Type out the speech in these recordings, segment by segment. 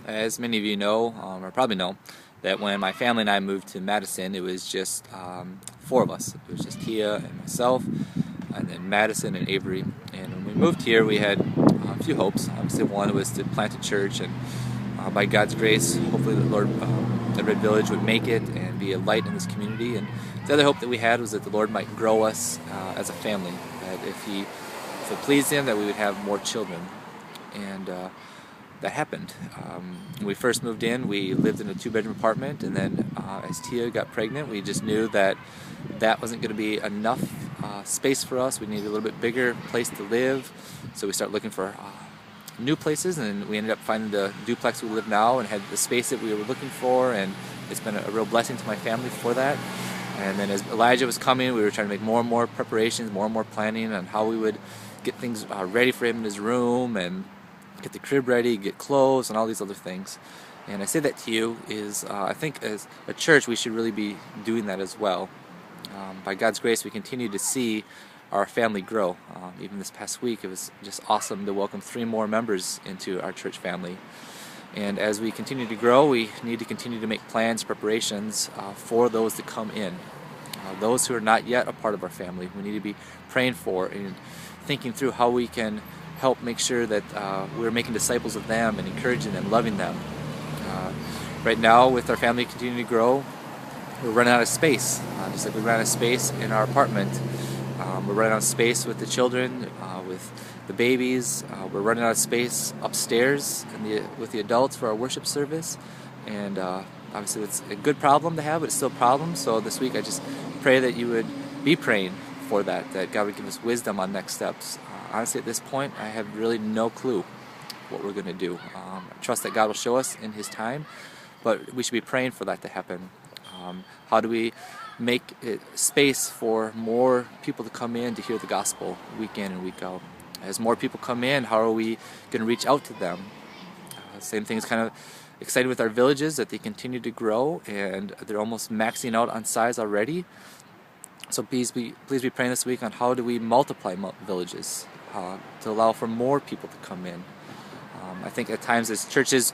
As many of you know, or probably know, that when my family and I moved to Madison, it was just four of us. It was just Tia and myself, and then Madison and Avery. And when we moved here, we had a few hopes. Obviously, one was to plant a church, and by God's grace, hopefully the Lord, the Red Village would make it and be a light in this community. And the other hope that we had was that the Lord might grow us as a family. That if it pleased Him, that we would have more children. And that happened. When we first moved in, we lived in a 2-bedroom apartment, and then as Tia got pregnant, we just knew that wasn't going to be enough space for us. We needed a little bit bigger place to live, so we started looking for new places, and we ended up finding the duplex we live now and had the space that we were looking for, and it's been a real blessing to my family for that. And then as Elijah was coming, we were trying to make more and more preparations, more and more planning on how we would get things ready for him in his room, and get the crib ready, get clothes, and all these other things. And I say that to you is I think as a church we should really be doing that as well. By God's grace, we continue to see our family grow. Even this past week, it was just awesome to welcome 3 more members into our church family. And as we continue to grow, we need to continue to make plans, preparations for those that come in. Those who are not yet a part of our family, we need to be praying for and thinking through how we can help make sure that we're making disciples of them and encouraging them, loving them. Right now, with our family continuing to grow, we're running out of space, just like we ran out of space in our apartment. We're running out of space with the children, with the babies. We're running out of space upstairs with the adults for our worship service. And obviously it's a good problem to have, but it's still a problem. So this week I just pray that you would be praying for that God would give us wisdom on next steps. Honestly, at this point, I have really no clue what we're going to do. I trust that God will show us in His time, but we should be praying for that to happen. How do we make it space for more people to come in to hear the gospel week in and week out? As more people come in, how are we going to reach out to them? Same thing is kind of excited with our villages, that they continue to grow, and they're almost maxing out on size already. So please be praying this week on how do we multiply villages to allow for more people to come in. I think at times as churches,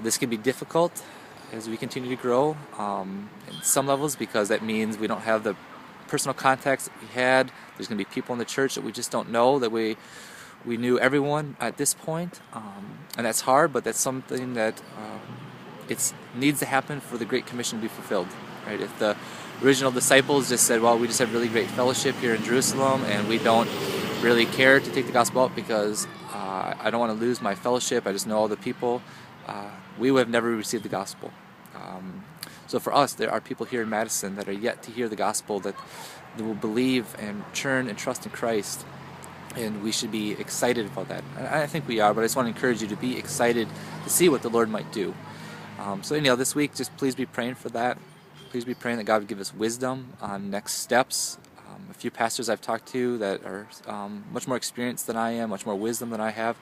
this can be difficult as we continue to grow in some levels, because that means we don't have the personal contacts that we had. There's going to be people in the church that we just don't know, that we knew everyone at this point, and that's hard, but that's something that it needs to happen for the Great Commission to be fulfilled. Right? If the original disciples just said, well, we just have really great fellowship here in Jerusalem, and we don't really care to take the gospel out because I don't want to lose my fellowship, I just know all the people, we would have never received the gospel. So for us, there are people here in Madison that are yet to hear the gospel, that will believe and turn and trust in Christ, and we should be excited about that. I think we are, but I just want to encourage you to be excited to see what the Lord might do. So anyhow, this week, just please be praying for that. Please be praying that God would give us wisdom on next steps. A few pastors I've talked to that are much more experienced than I am, much more wisdom than I have,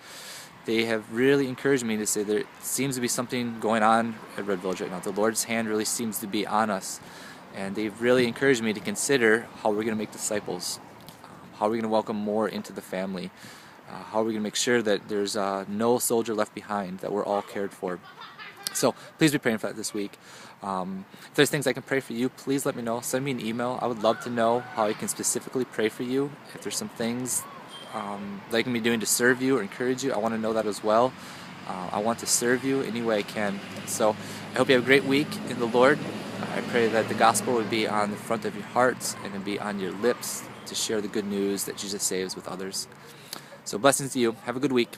they have really encouraged me to say there seems to be something going on at Red Village right now. The Lord's hand really seems to be on us, and they've really encouraged me to consider how we're going to make disciples, how are we going to welcome more into the family, how are we going to make sure that there's no soldier left behind, that we're all cared for. So please be praying for that this week. If there's things I can pray for you, please let me know. Send me an email. I would love to know how I can specifically pray for you. If there's some things that I can be doing to serve you or encourage you, I want to know that as well. I want to serve you any way I can. So I hope you have a great week in the Lord. I pray that the gospel would be on the front of your hearts and would be on your lips to share the good news that Jesus saves with others. So blessings to you. Have a good week.